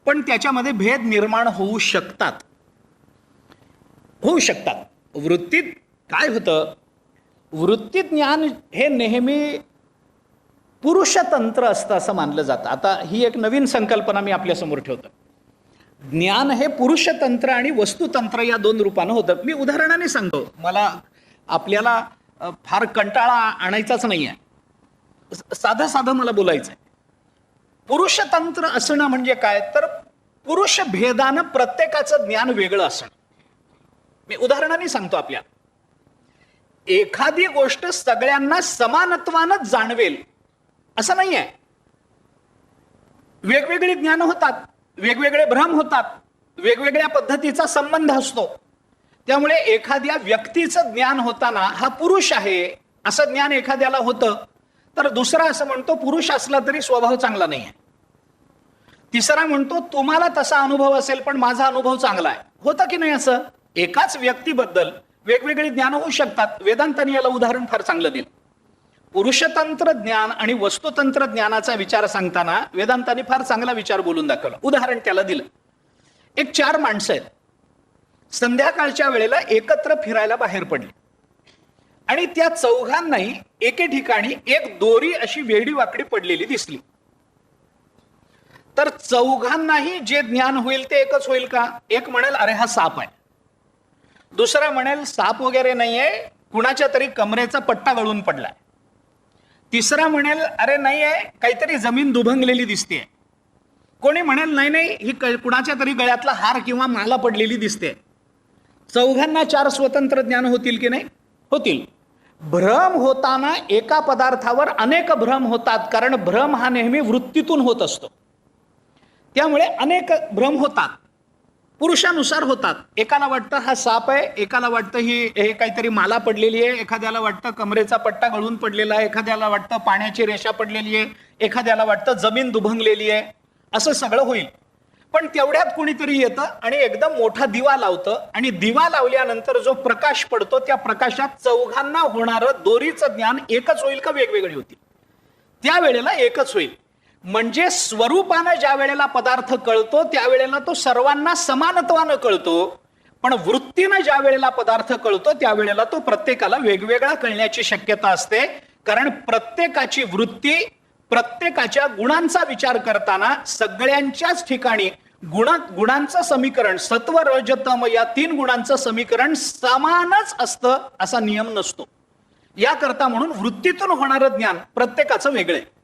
Speaker 1: पण त्याच्यामध्ये भेद निर्माण होऊ शकतात. वृत्तीत काय होतं, वृत्तीज्ञान हे नेहमी पुरुषतंत्र असतं असं मानलं जातं. आता ही एक नवीन संकल्पना मी आपल्या समोर ठेवतो. ज्ञान हे पुरुषतंत्र आणि वस्तुतंत्र या दोन रूपानं होतं. मी उदाहरणाने सांगतो, मला आपल्याला फार कंटाळा आणायचाच नाही आहे, साधं साधं मला बोलायचं आहे. पुरुषतंत्र असणं म्हणजे काय, तर पुरुष भेदानं प्रत्येकाचं ज्ञान वेगळं असणं. मी उदाहरणाने सांगतो आपल्याला. एखादी गोष्ट सगळ्यांना समानत्वानं जाणवेल असं नाही आहे. वेगवेगळी ज्ञान होतात, वेगवेगळे भ्रम होतात, वेगवेगळ्या पद्धतीचा संबंध असतो. त्यामुळे एखाद्या व्यक्तीचं ज्ञान होताना हा पुरुष आहे असं ज्ञान एखाद्याला होतं, तर दुसरा असं म्हणतो पुरुष असला तरी स्वभाव चांगला नाही आहे. तिसरा म्हणतो तुम्हाला तसा अनुभव असेल पण माझा अनुभव चांगला आहे. होतं की नाही असं? एकाच व्यक्तीबद्दल वेगवेगळे ज्ञान होऊ शकतात. वेदांताने याला उदाहरण फार चांगलं दिलं. पुरुषतंत्र ज्ञान आणि वस्तुतंत्र ज्ञानाचा विचार सांगताना वेदांताने फार चांगला विचार बोलून दाखवला. उदाहरण त्याला दिलं. एक 4 माणसं आहेत, संध्याकाळच्या वेळेला एकत्र फिरायला बाहेर पडली आणि त्या चौघांनाही एके ठिकाणी एक दोरी अशी वेडी वाकडी पडलेली दिसली. तर चौघांनाही जे ज्ञान होईल ते एकच होईल का? एक म्हणेल अरे हा साप आहे, दुसरा म्हणेल साप वगैरे नाहीये, कुणाच्या तरी कमरेचा पट्टा गळून पडलाय, तिसरा म्हणेल अरे नाहीये, काहीतरी जमीन दुभंगलेली दिसते, कोणी म्हणेल नाही नाही ही कुणाच्या तरी गळ्यातला हार किंवा माला पडलेली दिसते. चौघांना 4 स्वतंत्र ज्ञान होतील की नाही? होतील. भ्रम होताना एका पदार्थावर अनेक भ्रम होतात, कारण भ्रम हा नेहमी वृत्तीतून होत असतो. त्यामुळे अनेक भ्रम होतात, पुरुषानुसार होतात. एकाला वाटतं हा साप आहे, एकाला वाटतं हे काहीतरी माला पडलेली आहे, एखाद्याला वाटतं कमरेचा पट्टा गळून पडलेला आहे, एखाद्याला वाटतं पाण्याची रेषा पडलेली आहे, एखाद्याला वाटतं जमीन दुभंगलेली आहे. असं सगळं होईल. पण तेवढ्यात कुणीतरी येतं आणि एकदम मोठा दिवा लावतं आणि दिवा लावल्यानंतर जो प्रकाश पडतो त्या प्रकाशात चौघांना होणारं दोरीचं ज्ञान एकच होईल का वेगवेगळी होतील? त्यावेळेला एकच होईल. म्हणजे स्वरूपानं ज्या वेळेला पदार्थ कळतो त्यावेळेला तो सर्वांना समानत्वानं कळतो, पण वृत्तीनं ज्या वेळेला पदार्थ कळतो त्यावेळेला तो प्रत्येकाला वेगवेगळा कळण्याची शक्यता असते. कारण प्रत्येकाची वृत्ती, प्रत्येकाच्या गुणांचा विचार करताना सगळ्यांच्याच ठिकाणी गुणांचं समीकरण सत्व रज तम या 3 गुणांचं समीकरण समानच असतं असा नियम नसतो. याकरता म्हणून वृत्तीतून होणारं ज्ञान प्रत्येकाचं वेगळं आहे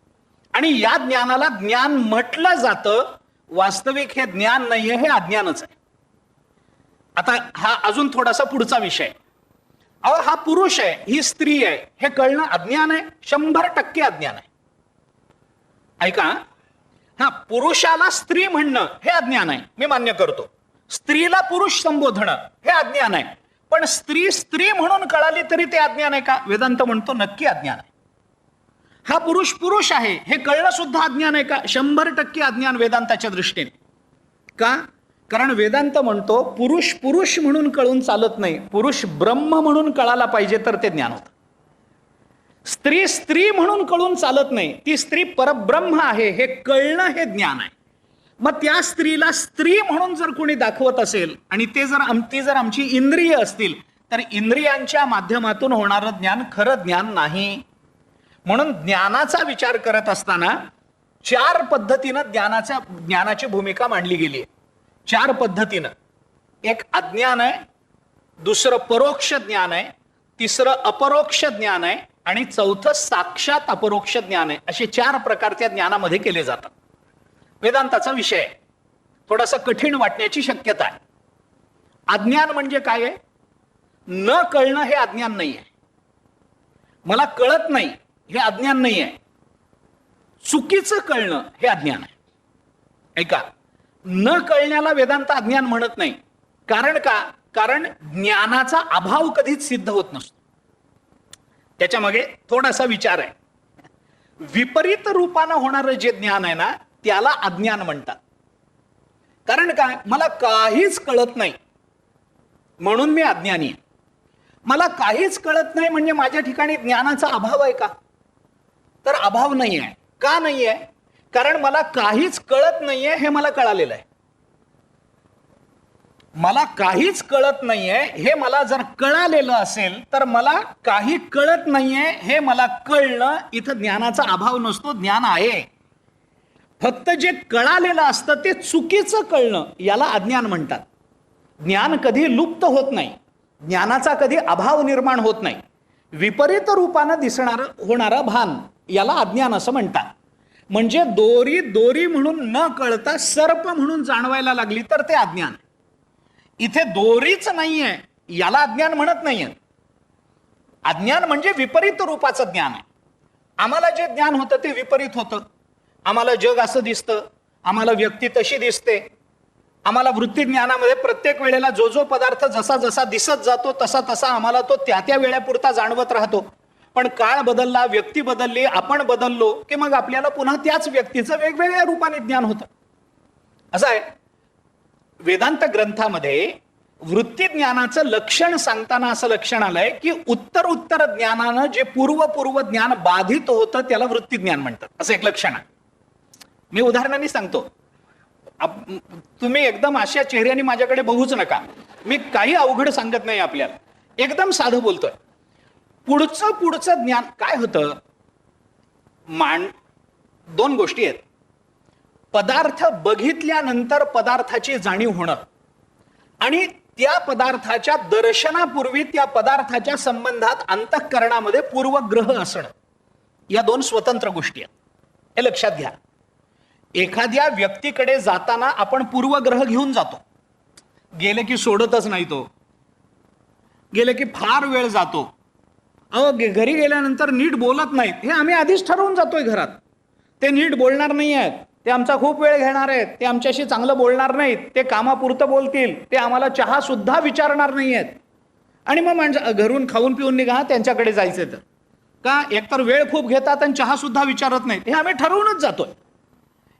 Speaker 1: आणि या ज्ञानाला ज्ञान म्हटलं जातं. वास्तविक हे ज्ञान नाहीये, हे अज्ञानच आहे. आता हा अजून थोडासा पुढचा विषय. अहो हा पुरुष आहे, ही स्त्री आहे, हे कळणं अज्ञान आहे? 100% अज्ञान आहे. ऐका, हा पुरुषाला स्त्री म्हणणं हे अज्ञान आहे, मी मान्य करतो. स्त्रीला पुरुष संबोधणं हे अज्ञान आहे. पण स्त्री स्त्री म्हणून कळाली तरी ते अज्ञान आहे का? वेदांत म्हणतो नक्की अज्ञान आहे. हा पुरुष पुरुष आहे हे कळणं सुद्धा अज्ञान आहे का? 100% अज्ञान वेदांताच्या दृष्टीने. का? कारण वेदांत म्हणतो पुरुष पुरुष म्हणून कळून चालत नाही, पुरुष ब्रह्म म्हणून कळायला पाहिजे तर ते ज्ञान होतं. स्त्री स्त्री म्हणून कळून चालत नाही, ती स्त्री परब्रह्म आहे हे कळणं हे ज्ञान आहे. मग त्या स्त्रीला स्त्री म्हणून जर कोणी दाखवत असेल आणि ती जर आमची इंद्रिय असतील तर इंद्रियांच्या माध्यमातून होणारं ज्ञान खरं ज्ञान नाही. म्हणून ज्ञानाचा विचार करत असताना 4 पद्धतीनं ज्ञानाची भूमिका मांडली गेली आहे. 4 पद्धतीनं. एक अज्ञान आहे, दुसरं परोक्ष ज्ञान आहे, तिसरं अपरोक्ष ज्ञान आहे आणि चौथं साक्षात अपरोक्ष ज्ञान आहे. असे 4 प्रकार त्या ज्ञानामध्ये केले जातात. वेदांताचा विषय आहे, थोडासा कठीण वाटण्याची शक्यता आहे. अज्ञान म्हणजे काय आहे? न कळणं हे अज्ञान नाही आहे. मला कळत नाही हे अज्ञान नाही आहे. चुकीचं कळणं हे अज्ञान आहे. ऐका, न कळण्याला वेदांत अज्ञान म्हणत नाही. कारण का? कारण ज्ञानाचा अभाव कधीच सिद्ध होत नसतो. त्याच्या मागे थोडासा विचार आहे. विपरीत रूपानं होणारं जे ज्ञान आहे ना त्याला अज्ञान म्हणतात. कारण काय? मला काहीच कळत नाही म्हणून मी अज्ञानी आहे. मला काहीच कळत नाही म्हणजे माझ्या ठिकाणी ज्ञानाचा अभाव आहे का? तर अभाव नाही आहे. का नाही आहे? कारण मला काहीच कळत नाहीये हे मला कळालेलं आहे. मला काहीच कळत नाहीये हे मला जर कळालेलं असेल तर मला काही कळत नाहीये हे मला कळणं, इथं ज्ञानाचा अभाव नसतो, ज्ञान आहे. फक्त जे कळालेलं असतं ते चुकीचं कळणं याला अज्ञान म्हणतात. ज्ञान कधी लुप्त होत नाही, ज्ञानाचा कधी अभाव निर्माण होत नाही. विपरीत रूपानं होणारं भान याला अज्ञान असं म्हणतात. म्हणजे दोरी दोरी म्हणून न कळता सर्प म्हणून जाणवायला लागली तर ते अज्ञान. इथे दोरीच नाहीये याला अज्ञान म्हणत नाहीये. अज्ञान म्हणजे विपरीत रूपाचं ज्ञान आहे. आम्हाला जे ज्ञान होतं ते विपरीत होतं. आम्हाला जग असं दिसतं, आम्हाला व्यक्ती तशी दिसते. आम्हाला वृत्ती ज्ञानामध्ये प्रत्येक वेळेला जो जो पदार्थ जसा जसा दिसत जातो तसा तसा आम्हाला तो त्या त्या वेळेपुरता जाणवत राहतो. पण काळ बदलला, व्यक्ती बदलली, आपण बदललो की मग आपल्याला पुन्हा त्याच व्यक्तीचं वेगवेगळ्या रूपाने ज्ञान होतं. असं आहे. वेदांत ग्रंथामध्ये वृत्ती ज्ञानाचं लक्षण सांगताना असं लक्षण आलंय की उत्तर ज्ञानानं जे पूर्व ज्ञान बाधित होतं त्याला वृत्ती ज्ञान म्हणतात, असं एक लक्षण आहे. मी उदाहरणाने सांगतो. तुम्ही एकदम अशा चेहऱ्याने माझ्याकडे बघूच नका. मी काही अवघड सांगत नाही आपल्याला, एकदम साधं बोलतोय. पुढचं ज्ञान काय होतं? 2 गोष्टी आहेत. पदार्थ बघितल्यानंतर पदार्थाची जाणीव होणं आणि त्या पदार्थाच्या दर्शनापूर्वी त्या पदार्थाच्या संबंधात अंतःकरणामध्ये पूर्वग्रह असणं, या 2 स्वतंत्र गोष्टी आहेत. हे लक्षात घ्या. एखाद्या व्यक्तीकडे जाताना आपण पूर्वग्रह घेऊन जातो. गेले की सोडतच नाही तो. गेले की फार वेळ जातो. घरी गेल्यानंतर नीट बोलत नाहीत हे आम्ही आधीच ठरवून जातोय घरात. ते नीट बोलणार नाही आहेत, ते आमचा खूप वेळ घेणार आहेत, ते आमच्याशी चांगलं बोलणार नाहीत, ते कामापुरतं बोलतील, ते आम्हाला चहा सुद्धा विचारणार नाही आहेत. आणि मग घरून खाऊन पिऊन निघा त्यांच्याकडे जायचं तर का? एकतर वेळ खूप घेतात आणि चहा सुद्धा विचारत नाहीत. हे आम्ही ठरवूनच जातोय.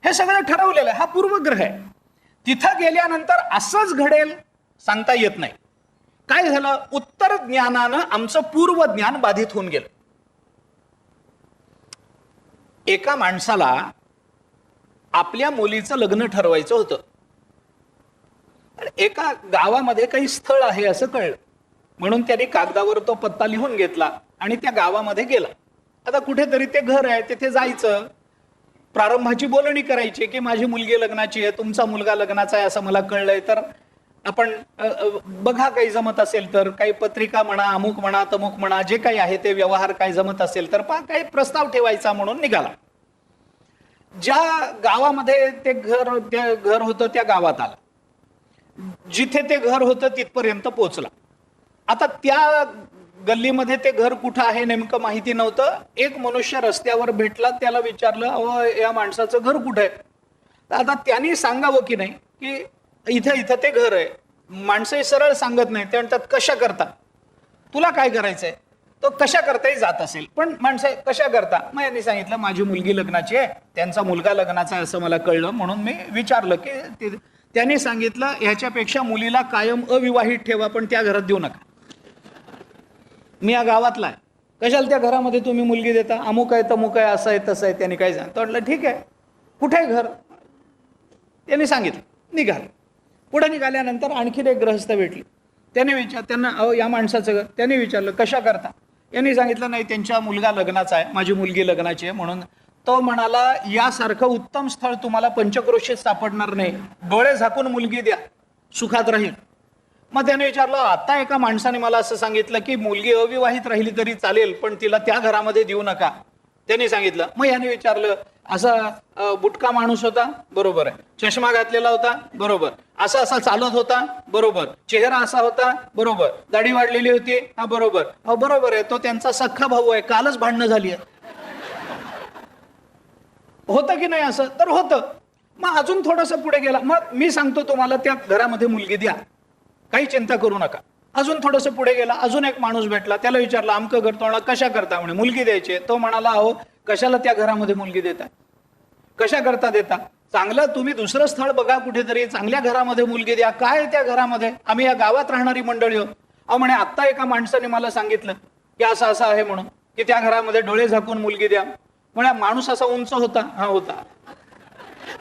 Speaker 1: हे सगळं ठरवलेलं आहे. हा पूर्वग्रह आहे. तिथं गेल्यानंतर असंच घडेल सांगता येत नाही. काय झालं? उत्तर ज्ञानानं आमचं पूर्व ज्ञान बाधित होऊन गेलं. एका माणसाला आपल्या मुलीचं लग्न ठरवायचं होतं. एका गावामध्ये काही स्थळ आहे असं कळलं, म्हणून त्यांनी कागदावर तो पत्ता लिहून घेतला आणि त्या गावामध्ये गेला. आता कुठेतरी ते घर आहे, तिथे जायचं, प्रारंभाची बोलणी करायची की माझी मुलगी लग्नाची आहे, तुमचा मुलगा लग्नाचा आहे असं मला कळलंय, तर आपण बघा काही जमत असेल तर, काही पत्रिका म्हणा, अमुक म्हणा, तमुक म्हणा, जे काही आहे ते व्यवहार काही जमत असेल तर काही प्रस्ताव ठेवायचा म्हणून निघाला. ज्या गावामध्ये ते घर होतं त्या गावात आला. जिथे ते घर होतं तिथपर्यंत पोहोचला. आता त्या गल्लीमध्ये ते घर कुठं आहे नेमकं माहिती नव्हतं. एक मनुष्य रस्त्यावर भेटला, त्याला विचारलं, अहो या माणसाचं घर कुठं आहे? आता त्यांनी सांगावं की नाही की इथं ते घर आहे. माणसं सरळ सांगत नाही. ते म्हणतात कशा करता, तुला काय करायचंय? तो कशा करताही जात असेल. पण माणसं कशा करता, मग यांनी सांगितलं माझी मुलगी लग्नाची आहे, त्यांचा मुलगा लग्नाचा आहे असं मला कळलं, म्हणून मी विचारलं की त्यांनी सांगितलं ह्याच्यापेक्षा मुलीला कायम अविवाहित ठेवा, पण त्या घरात देऊ नका. मी या गावातला आहे, कशाला त्या घरामध्ये तुम्ही मुलगी देता, अमुक आहे तमुक आहे असं आहे तसं आहे. त्यांनी काय सांगितलं, म्हटलं ठीक आहे, कुठे आहे घर, त्यांनी सांगितलं. निघाल. पुढे निघाल्यानंतर आणखीन एक गृहस्थ भेटली. त्यांना अहो या माणसाचं घर, त्यांनी विचारलं कशा करता, यांनी सांगितलं नाही त्यांच्या मुलगा लग्नाचा आहे, माझी मुलगी लग्नाची आहे. म्हणून तो म्हणाला यासारखं उत्तम स्थळ तुम्हाला पंचक्रोशीत सापडणार नाही, डोळे झाकून मुलगी द्या, सुखात राहील. मग त्याने विचारलं आता एका माणसाने मला असं सांगितलं की मुलगी अविवाहित राहिली तरी चालेल, पण तिला त्या घरामध्ये देऊ नका. त्यांनी सांगितलं. मग याने विचारलं असा बुटका माणूस होता, बरोबर आहे, चष्मा घातलेला होता, बरोबर, असा असा चालत होता, बरोबर, चेहरा असा होता, बरोबर, दाढी वाढलेली होती, हा बरोबर, हो बरोबर आहे, तो त्यांचा सख्खा भाऊ आहे, कालच भांडणं झाली आहे. होतं की नाही असं, तर होतं. मग अजून थोडंसं पुढे गेला, मग मी सांगतो तुम्हाला त्या घरामध्ये मुलगी द्या, काही चिंता करू नका. अजून थोडंसं पुढे गेला, अजून एक माणूस भेटला, त्याला विचारलं आमकं घर, तो कशा करता, म्हणे मुलगी द्यायची. तो म्हणाला अहो कशाला त्या घरामध्ये मुलगी देता, कशा करता देता, चांगलं तुम्ही दुसरं स्थळ बघा कुठेतरी, चांगल्या घरामध्ये मुलगी द्या. काय त्या घरामध्ये, आम्ही या गावात राहणारी मंडळी हो. अहो म्हणे आत्ता एका माणसाने मला सांगितलं की असं असं आहे म्हणून, की त्या घरामध्ये डोळे झाकून मुलगी द्या. म्हणे माणूस असा उंच होता, हा होता.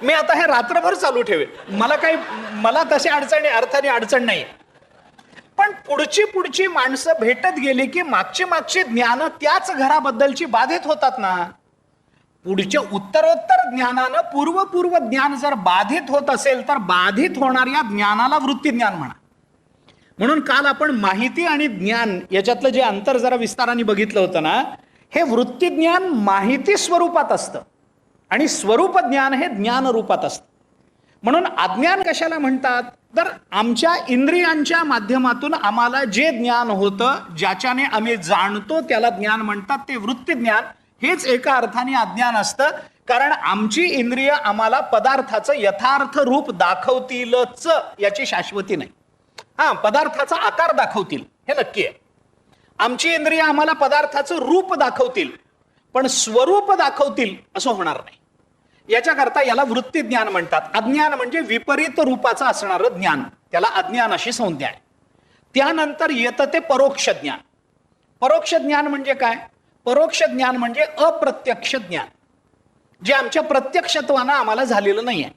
Speaker 1: मी आता हे रात्रभर चालू ठेवेल, मला तशी अर्थाने अडचण नाही. पण पुढची माणसं भेटत गेली की मागची ज्ञान त्याच घराबद्दलची बाधित होतात ना. पुढच्या उत्तरोत्तर ज्ञानानं पूर्व ज्ञान जर बाधित होत असेल तर बाधित होणाऱ्या ज्ञानाला वृत्ती ज्ञान म्हणा. म्हणून काल आपण माहिती आणि ज्ञान याच्यातलं जे अंतर जरा विस्ताराने बघितलं होतं ना, हे वृत्ती ज्ञान माहिती स्वरूपात असतं आणि स्वरूप ज्ञान हे ज्ञान रूपात असतं. म्हणून अज्ञान कशाला म्हणतात, तर आमच्या इंद्रियांच्या माध्यमातून आम्हाला जे ज्ञान होतं, ज्याच्याने आम्ही जाणतो त्याला ज्ञान म्हणतात, ते वृत्ती ज्ञान. हेच एका अर्थाने अज्ञान असतं, कारण आमची इंद्रिय आम्हाला पदार्थाचं यथार्थ रूप दाखवतीलच याची शाश्वती नाही. हा, पदार्थाचा आकार दाखवतील हे नक्की आहे. आमची इंद्रिय आम्हाला पदार्थाचं रूप दाखवतील, पण स्वरूप दाखवतील असं होणार नाही. याच्याकरता याला वृत्ती ज्ञान म्हणतात. अज्ञान म्हणजे विपरीत रूपाचं असणारं ज्ञान, त्याला अज्ञान अशी संज्ञा आहे. त्यानंतर येतं ते परोक्ष ज्ञान. परोक्ष ज्ञान म्हणजे काय, परोक्ष ज्ञान म्हणजे अप्रत्यक्ष ज्ञान, जे आमच्या प्रत्यक्षत्वानं आम्हाला झालेलं नाही आहे.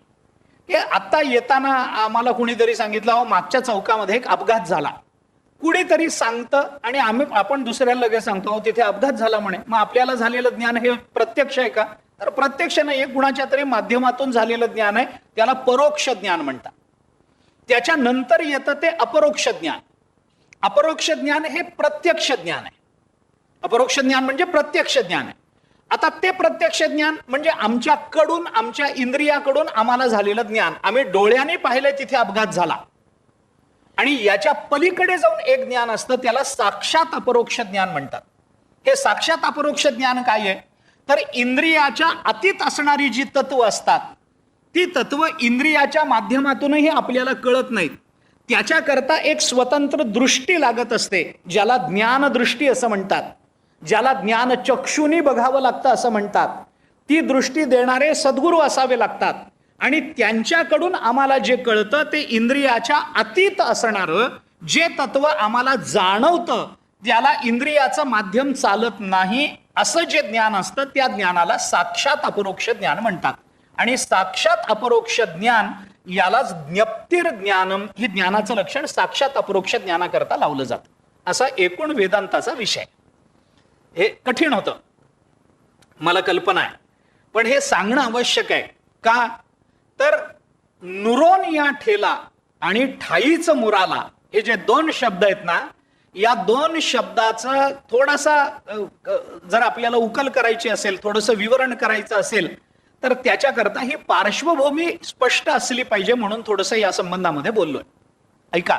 Speaker 1: हे आत्ता येताना आम्हाला कुणीतरी सांगितलं अहो मागच्या चौकामध्ये एक अपघात झाला. कुणीतरी सांगतं आणि आपण दुसऱ्याला लगेच सांगतो अहो तिथे अपघात झाला म्हणे. मग आपल्याला झालेलं ज्ञान हे प्रत्यक्ष आहे का, तर प्रत्यक्ष नाही, एक कुणाच्या तरी माध्यमातून झालेलं ज्ञान आहे, त्याला परोक्ष ज्ञान म्हणतात. त्याच्यानंतर येतं ते अपरोक्ष ज्ञान. अपरोक्ष ज्ञान हे प्रत्यक्ष ज्ञान आहे. अपरोक्ष ज्ञान म्हणजे प्रत्यक्ष ज्ञान आहे. आता ते प्रत्यक्ष ज्ञान म्हणजे आमच्याकडून, आमच्या इंद्रियाकडून आम्हाला झालेलं ज्ञान, आम्ही डोळ्याने पाहिलंय तिथे अपघात झाला. आणि याच्या पलीकडे जाऊन एक ज्ञान असतं, त्याला साक्षात अपरोक्ष ज्ञान म्हणतात. हे साक्षात अपरोक्ष ज्ञान काय आहे, तर इंद्रियाच्या अतीत असणारी जी तत्व असतात, ती तत्व इंद्रियाच्या माध्यमातूनही आपल्याला कळत नाहीत. त्याच्याकरता एक स्वतंत्र दृष्टी लागत असते, ज्याला ज्ञानदृष्टी असं म्हणतात, ज्याला ज्ञान चक्षुनी बघावं लागतं असं म्हणतात. ती दृष्टी देणारे सद्गुरू असावे लागतात आणि त्यांच्याकडून आम्हाला जे कळतं ते इंद्रियाच्या अतीत असणारं जे तत्व आम्हाला जाणवतं, त्याला इंद्रियाचं माध्यम चालत नाही असं जे ज्ञान असतं, त्या ज्ञानाला साक्षात अपरोक्ष ज्ञान म्हणतात. आणि साक्षात अपरोक्ष ज्ञान यालाच ज्ञप्तिर् ज्ञानम, हे ज्ञानाचं लक्षण साक्षात अपरोक्ष ज्ञानाकरता लावलं जातं. असा एकूण वेदांताचा विषय. हे कठीण होतं, मला कल्पना आहे, पण हे सांगणं आवश्यक आहे. का, तर नुरोन या ठेला आणि ठाईच मुराला हे जे दोन शब्द आहेत ना, या दोन शब्दाचं थोडासा जर आपल्याला उकल करायची असेल, थोडंसं विवरण करायचं असेल, तर त्याच्याकरता ही पार्श्वभूमी स्पष्ट असली पाहिजे, म्हणून थोडंसं या संबंधामध्ये बोललोय. ऐका,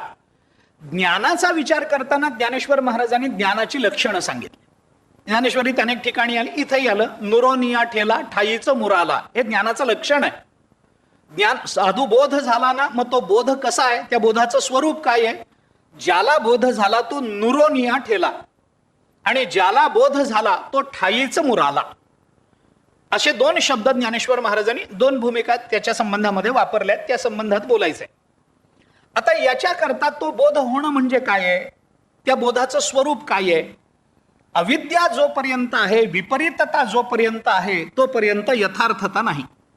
Speaker 1: ज्ञानाचा विचार करताना ज्ञानेश्वर महाराजांनी ज्ञानाची लक्षणं सांगितली. ज्ञानेश्वरीत अनेक ठिकाणी आली, इथंही आलं, नुरोनिया ठेला ठाईचं मुराला, हे ज्ञानाचं लक्षण आहे. ज्ञान साधू बोध झाला ना, मग तो बोध कसा आहे, त्या बोधाचं स्वरूप काय आहे, ज्याला बोध झाला तो नुरोनिया ठेला. आणि ज्याला बोध झाला तो ठायीच मुराला. असे दोन शब्द ज्ञानेश्वर महाराजांनी दोन भूमिका त्याच्या संबंधामध्ये वापरल्यात, त्या संबंधात बोलायचंय. आता याच्याकरता तो बोध होणं म्हणजे काय आहे, त्या बोधाचं स्वरूप काय आहे. अविद्या जोपर्यंत आहे, विपरीतता जोपर्यंत आहे, तोपर्यंत यथार्थता नाही.